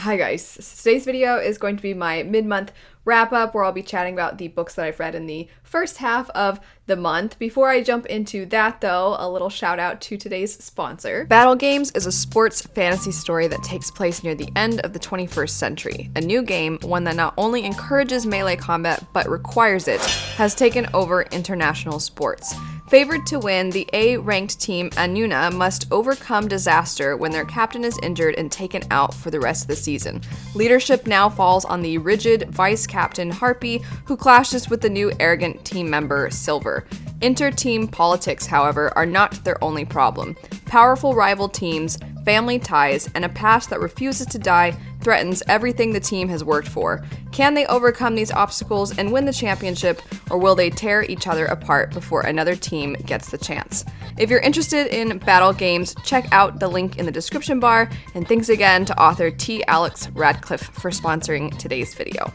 Hi guys, today's video is going to be my mid-month wrap-up where I'll be chatting about the books that I've read in the first half of the month. Before I jump into that though, a little shout out to today's sponsor. Battle Games is a sports fantasy story that takes place near the end of the 21st century. A new game, one that not only encourages melee combat but requires it, has taken over international sports. Favored to win, the A-ranked team Anuna must overcome disaster when their captain is injured and taken out for the rest of the season. Leadership now falls on the rigid vice-captain Harpy, who clashes with the new arrogant team member Silver. Inter-team politics, however, are not their only problem. Powerful rival teams, family ties, and a past that refuses to die threatens everything the team has worked for. Can they overcome these obstacles and win the championship, or will they tear each other apart before another team gets the chance? If you're interested in Battle Games, check out the link in the description bar, and thanks again to author T. Alex Radcliffe for sponsoring today's video.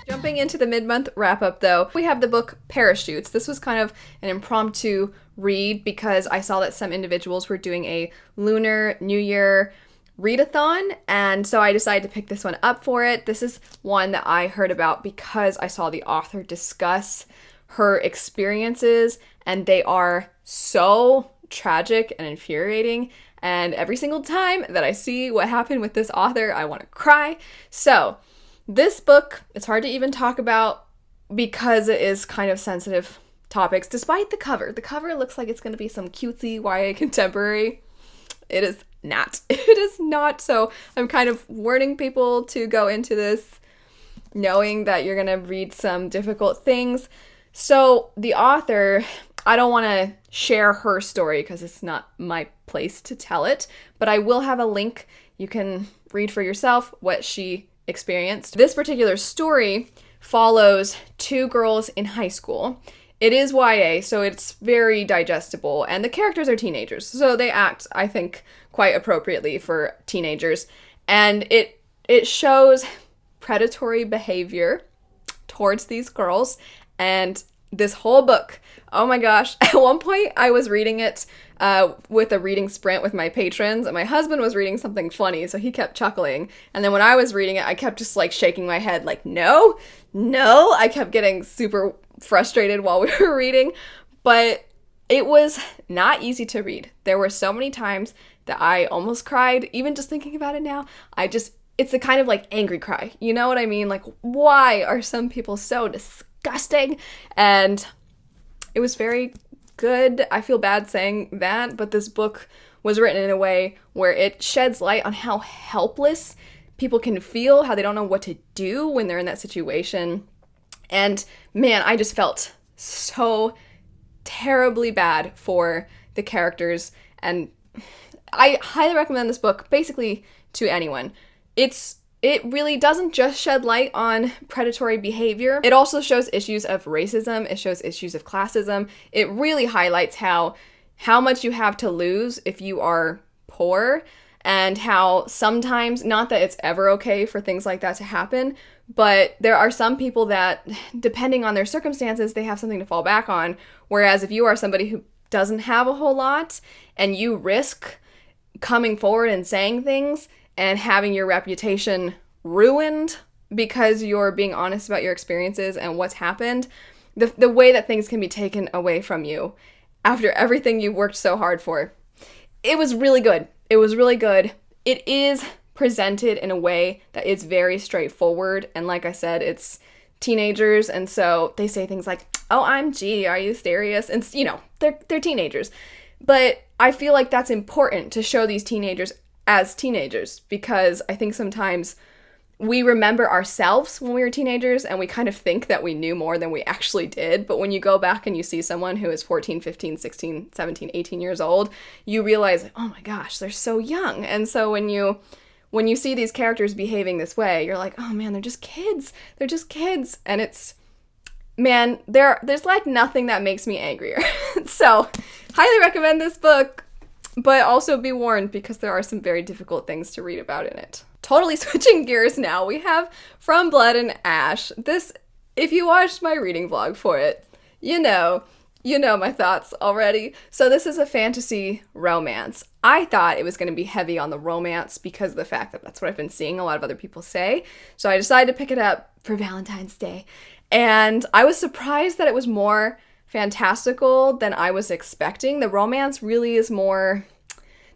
Jumping into the mid-month wrap-up though, we have the book Parachutes. This was kind of an impromptu read because I saw that some individuals were doing a Lunar New Year Readathon, and so I decided to pick this one up for it. This is one that I heard about because I saw the author discuss her experiences, and they are so tragic and infuriating, and every single time that I see what happened with this author, I want to cry. So this book, it's hard to even talk about because it is kind of sensitive topics, despite the cover. The cover looks like it's going to be some cutesy YA contemporary. It is not. It is not. So I'm kind of warning people to go into this knowing that you're going to read some difficult things. So the author, I don't want to share her story because it's not my place to tell it, but I will have a link. You can read for yourself what she experienced. This particular story follows two girls in high school. It is YA, so it's very digestible, and the characters are teenagers, so they act, I think, quite appropriately for teenagers, and it shows predatory behavior towards these girls, and this whole book, oh my gosh, at one point I was reading it with a reading sprint with my patrons, and my husband was reading something funny, so he kept chuckling, and then when I was reading it, I kept just like shaking my head like, no, I kept getting super frustrated while we were reading, but it was not easy to read. There were so many times that I almost cried, even just thinking about it now. It's a kind of like angry cry, you know what I mean? Like, why are some people so disgusting? And it was very good. I feel bad saying that, but this book was written in a way where it sheds light on how helpless people can feel, how they don't know what to do when they're in that situation. And man, I just felt so terribly bad for the characters, and I highly recommend this book basically to anyone. It really doesn't just shed light on predatory behavior. It also shows issues of racism. It shows issues of classism. It really highlights how much you have to lose if you are poor, and how sometimes, not that it's ever okay for things like that to happen, but there are some people that, depending on their circumstances, they have something to fall back on. Whereas if you are somebody who doesn't have a whole lot and you risk coming forward and saying things and having your reputation ruined because you're being honest about your experiences and what's happened, the way that things can be taken away from you after everything you've worked so hard for. It was really good. It was really good. It is presented in a way that is very straightforward, and like I said, it's teenagers, and so they say things like, OMG, are you serious? And you know, they're teenagers. But I feel like that's important to show these teenagers as teenagers, because I think sometimes we remember ourselves when we were teenagers and we kind of think that we knew more than we actually did. But when you go back and you see someone who is 14, 15, 16, 17, 18 years old, you realize, oh my gosh, they're so young. And so when you see these characters behaving this way, you're like, oh man, they're just kids. They're just kids. And it's, man, there's like nothing that makes me angrier. So highly recommend this book, but also be warned because there are some very difficult things to read about in it. Totally switching gears now, we have From Blood and Ash. This, if you watched my reading vlog for it, you know You know my thoughts already. So this is a fantasy romance. I thought it was going to be heavy on the romance because of the fact that that's what I've been seeing a lot of other people say. So I decided to pick it up for Valentine's Day. And I was surprised that it was more fantastical than I was expecting. The romance really is more...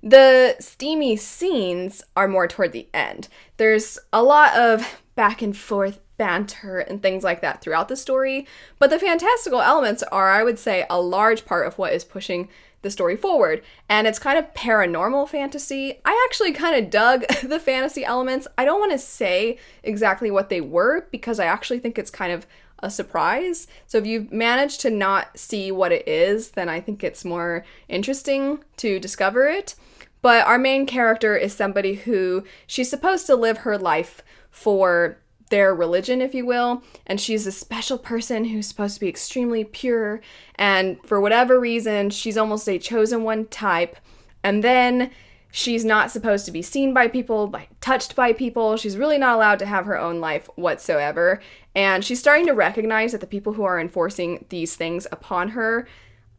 The steamy scenes are more toward the end. There's a lot of back and forth banter and things like that throughout the story, but the fantastical elements are, I would say, a large part of what is pushing the story forward. And it's kind of paranormal fantasy. I actually kind of dug the fantasy elements. I don't want to say exactly what they were because I actually think it's kind of a surprise. So if you manage to not see what it is, then I think it's more interesting to discover it. But our main character is somebody who she's supposed to live her life for their religion, if you will, and she's a special person who's supposed to be extremely pure, and for whatever reason, she's almost a chosen one type, and then she's not supposed to be seen by people, touched by people. She's really not allowed to have her own life whatsoever, and she's starting to recognize that the people who are enforcing these things upon her,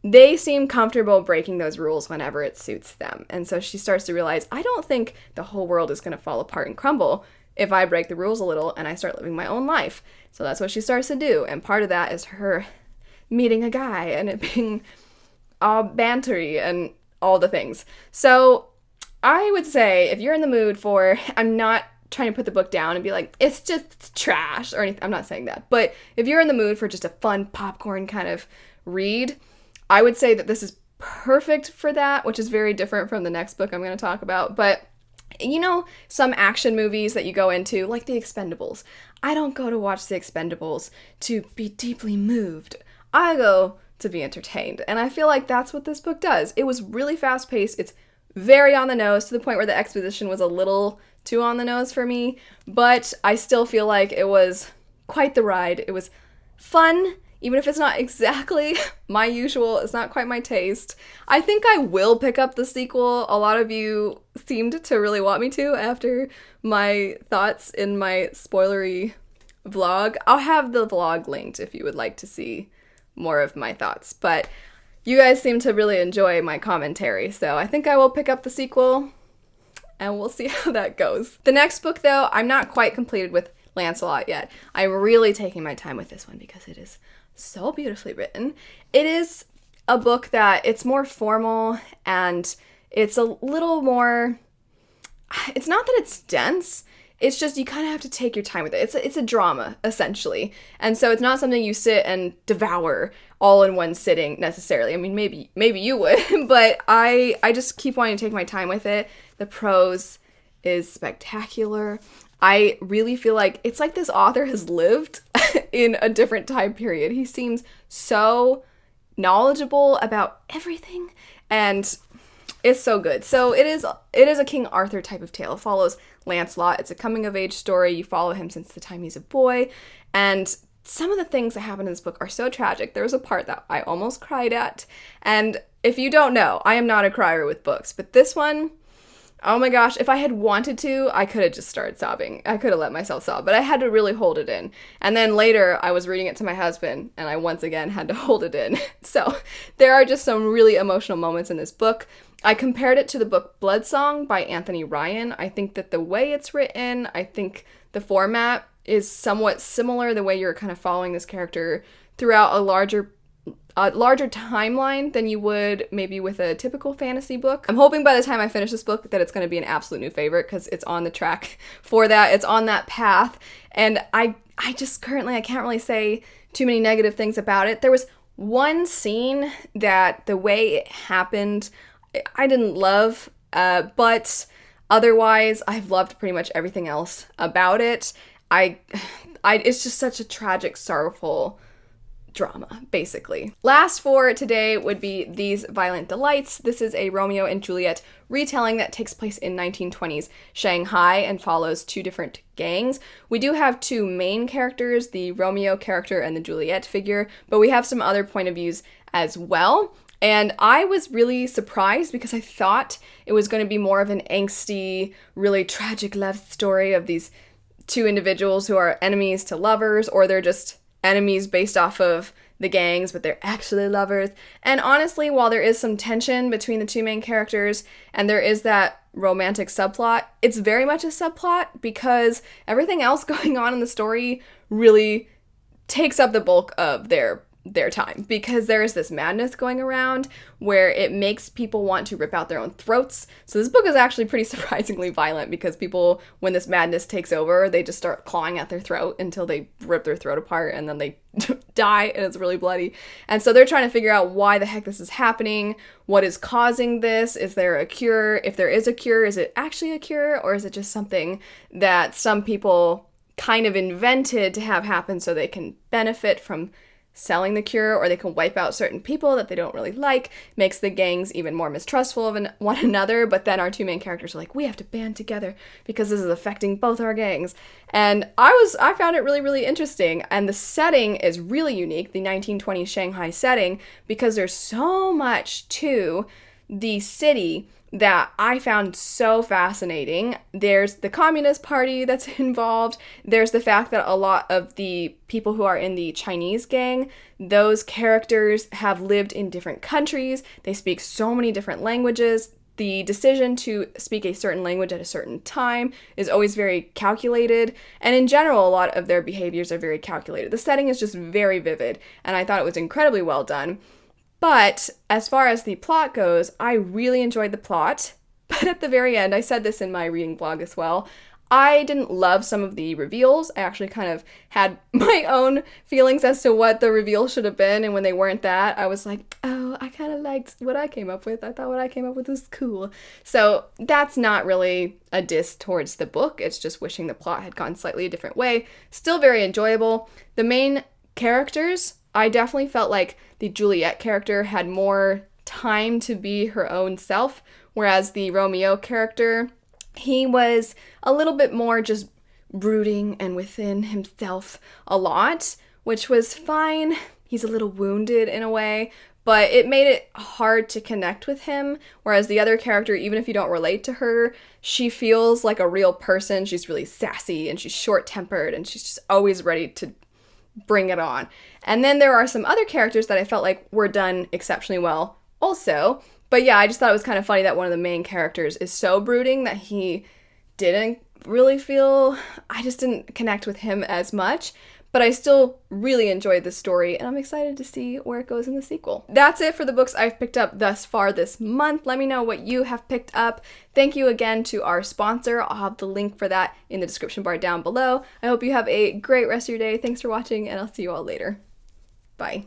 they seem comfortable breaking those rules whenever it suits them. And so she starts to realize, I don't think the whole world is going to fall apart and crumble if I break the rules a little and I start living my own life. So that's what she starts to do. And part of that is her meeting a guy and it being all bantery and all the things. So I would say if you're in the mood for, I'm not trying to put the book down and be like, it's just trash or anything. I'm not saying that. But if you're in the mood for just a fun popcorn kind of read, I would say that this is perfect for that, which is very different from the next book I'm going to talk about. But you know, some action movies that you go into, like The Expendables. I don't go to watch The Expendables to be deeply moved. I go to be entertained. And I feel like that's what this book does. It was really fast-paced. It's very on the nose to the point where the exposition was a little too on the nose for me. But I still feel like it was quite the ride. It was fun. Even if it's not exactly my usual, it's not quite my taste. I think I will pick up the sequel. A lot of you seemed to really want me to after my thoughts in my spoilery vlog. I'll have the vlog linked if you would like to see more of my thoughts. But you guys seem to really enjoy my commentary, so I think I will pick up the sequel and we'll see how that goes. The next book, though, I'm not quite completed with Lancelot yet. I'm really taking my time with this one because it is so beautifully written. It is a book that it's more formal and it's a little more, it's not that it's dense, it's just you kind of have to take your time with it. It's a drama, essentially. And so it's not something you sit and devour all in one sitting necessarily. I mean, maybe you would, but I just keep wanting to take my time with it. The prose is spectacular. I really feel like it's like this author has lived in a different time period. He seems so knowledgeable about everything, and it's so good. So it is a King Arthur type of tale. It follows Lancelot. It's a coming-of-age story. You follow him since the time he's a boy, and some of the things that happen in this book are so tragic. There was a part that I almost cried at, and if you don't know, I am not a crier with books, but this one, oh my gosh, if I had wanted to, I could have just started sobbing. I could have let myself sob, but I had to really hold it in. And then later, I was reading it to my husband, and I once again had to hold it in. So there are just some really emotional moments in this book. I compared it to the book Bloodsong by Anthony Ryan. I think that the way it's written, I think the format is somewhat similar, the way you're kind of following this character throughout a larger timeline than you would maybe with a typical fantasy book. I'm hoping by the time I finish this book that it's going to be an absolute new favorite because it's on the track for that. It's on that path. And I just currently, I can't really say too many negative things about it. There was one scene that the way it happened, I didn't love, but otherwise I've loved pretty much everything else about it. It's just such a tragic, sorrowful drama, basically. Last for today would be These Violent Delights. This is a Romeo and Juliet retelling that takes place in 1920s Shanghai and follows two different gangs. We do have two main characters, the Romeo character and the Juliet figure, but we have some other point of views as well. And I was really surprised because I thought it was going to be more of an angsty, really tragic love story of these two individuals who are enemies to lovers, or they're just enemies based off of the gangs, but they're actually lovers. And honestly, while there is some tension between the two main characters and there is that romantic subplot, it's very much a subplot because everything else going on in the story really takes up the bulk of their time, because there is this madness going around where it makes people want to rip out their own throats. So this book is actually pretty surprisingly violent, because people, when this madness takes over, they just start clawing at their throat until they rip their throat apart, and then they die, and it's really bloody. And so they're trying to figure out why the heck this is happening, what is causing this, is there a cure? If there is a cure, is it actually a cure, or is it just something that some people kind of invented to have happen so they can benefit from selling the cure, or they can wipe out certain people that they don't really like, makes the gangs even more mistrustful of one another. But then our two main characters are like, we have to band together because this is affecting both our gangs. And I found it really, really interesting. And the setting is really unique, the 1920s Shanghai setting, because there's so much to the city that I found so fascinating. There's the Communist Party that's involved. There's the fact that a lot of the people who are in the Chinese gang, those characters have lived in different countries. They speak so many different languages. The decision to speak a certain language at a certain time is always very calculated. And in general, a lot of their behaviors are very calculated. The setting is just very vivid, and I thought it was incredibly well done. But as far as the plot goes, I really enjoyed the plot. But at the very end, I said this in my reading blog as well, I didn't love some of the reveals. I actually kind of had my own feelings as to what the reveal should have been, and when they weren't that, I was like, oh, I kind of liked what I came up with. I thought what I came up with was cool. So that's not really a diss towards the book. It's just wishing the plot had gone slightly a different way. Still very enjoyable. The main characters, I definitely felt like the Juliet character had more time to be her own self, whereas the Romeo character, he was a little bit more just brooding and within himself a lot, which was fine. He's a little wounded in a way, but it made it hard to connect with him, whereas the other character, even if you don't relate to her, she feels like a real person. She's really sassy, and she's short-tempered, and she's just always ready to bring it on. And then there are some other characters that I felt like were done exceptionally well also. But yeah, I just thought it was kind of funny that one of the main characters is so brooding that he didn't really feel, I just didn't connect with him as much. But I still really enjoyed the story, and I'm excited to see where it goes in the sequel. That's it for the books I've picked up thus far this month. Let me know what you have picked up. Thank you again to our sponsor. I'll have the link for that in the description bar down below. I hope you have a great rest of your day. Thanks for watching, and I'll see you all later. Bye.